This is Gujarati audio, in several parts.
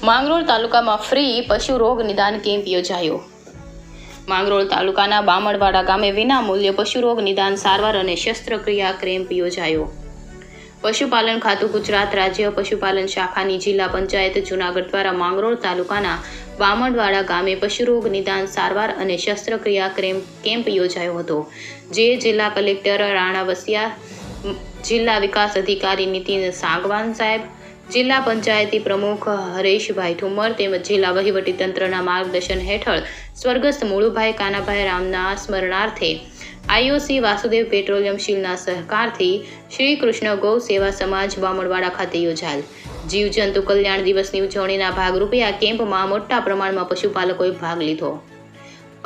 માંગરોળ તાલુકામાં ફ્રી પશુ રોગ નિદાન કેમ્પ યોજાયો. માંગરોળ તાલુકાના બામણવાડા ગામે વિનામૂલ્ય પશુ રોગ નિદાન સારવાર અને શસ્ત્રક્રિયા કેમ્પ યોજાયો. પશુપાલન ખાતું ગુજરાત રાજ્ય પશુપાલન શાખાની જિલ્લા પંચાયત જૂનાગઢ દ્વારા માંગરોળ તાલુકાના બામણવાડા ગામે પશુરોગ નિદાન સારવાર અને શસ્ત્રક્રિયા કેમ્પ યોજાયો હતો, જે જિલ્લા કલેક્ટર રાણા વસિયા, જિલ્લા વિકાસ અધિકારી નીતિન સાંગવાન સાહેબ, જિલ્લા પંચાયતી પ્રમુખ હરેશભાઈ ઠુમર તેમજ જિલ્લા વહીવટીતંત્રના માર્ગદર્શન હેઠળ સ્વર્ગસ્થ મુળુભાઈ કાનાભાઈ રામના સ્મરણાર્થે આઈઓસી વાસુદેવ પેટ્રોલિયમ શીલના સહકારથી શ્રી કૃષ્ણ ગૌ સેવા સમાજ બામણવાડા ખાતે યોજાયેલ જીવજંતુ કલ્યાણ દિવસની ઉજવણીના ભાગરૂપે આ કેમ્પમાં મોટા પ્રમાણમાં પશુપાલકોએ ભાગ લીધો.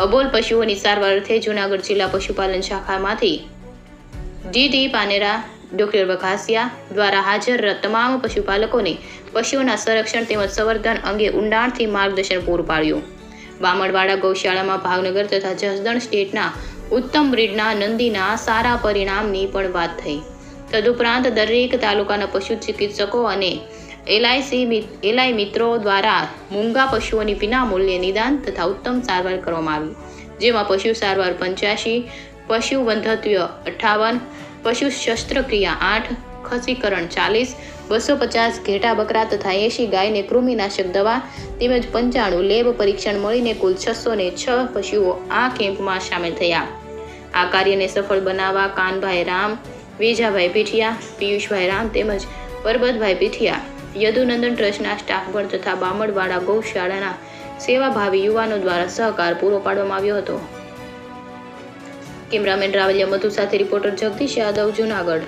અબોલ પશુઓની સારવાર અર્થે જૂનાગઢ જિલ્લા પશુપાલન શાખામાંથી ડીડી પાનેરા, ડોક્ટર બઘાસિયા દ્વારા હાજર તમામ પશુપાલકોને પશુઓના સંરક્ષણ તેમજ સંવર્ધન અંગે ઊંડાણથી માર્ગદર્શન પૂરું પાડ્યું. બામણવાડા ગૌશાળામાં ભાવનગર તથા જસદણ સ્ટેટના ઉત્તમ બ્રીડના નંદીના સારા પરિણામની પણ વાત થઈ. તદુપરાંત દરેક તાલુકાના પશુ ચિકિત્સકો અને એલઆઈ મિત્રો દ્વારા મૂંગા પશુઓની વિનામૂલ્યે નિદાન તથા ઉત્તમ સારવાર કરવામાં આવી, જેમાં પશુ સારવાર 85, પશુ વંધત્વ 58, પશુ શસ્ત્રક્રિયા 8, ખસીકરણ 40, 250 ઘેટા બકરા તથા 80 ગાયને કૃમિનાશક દવા તેમજ 95 લેબ પરીક્ષણ મળીને કુલ 606 પશુઓ આ કેમ્પમાં સામેલ થયા. આ કાર્યને સફળ બનાવવા કાનભાઈ રામ, વેજાભાઈ પીઠિયા, પિયુષભાઈ રામ તેમજ પરબતભાઈ પીઠિયા, યદુનંદન ટ્રસ્ટના સ્ટાફગણ તથા બામણવાડા ગૌશાળાના સેવાભાવી યુવાનો દ્વારા સહકાર પૂરો પાડવામાં આવ્યો હતો. કેમેરામેન રાવલિયા મધુ સાથે રિપોર્ટર જગદીશ યાદવ, જૂનાગઢ.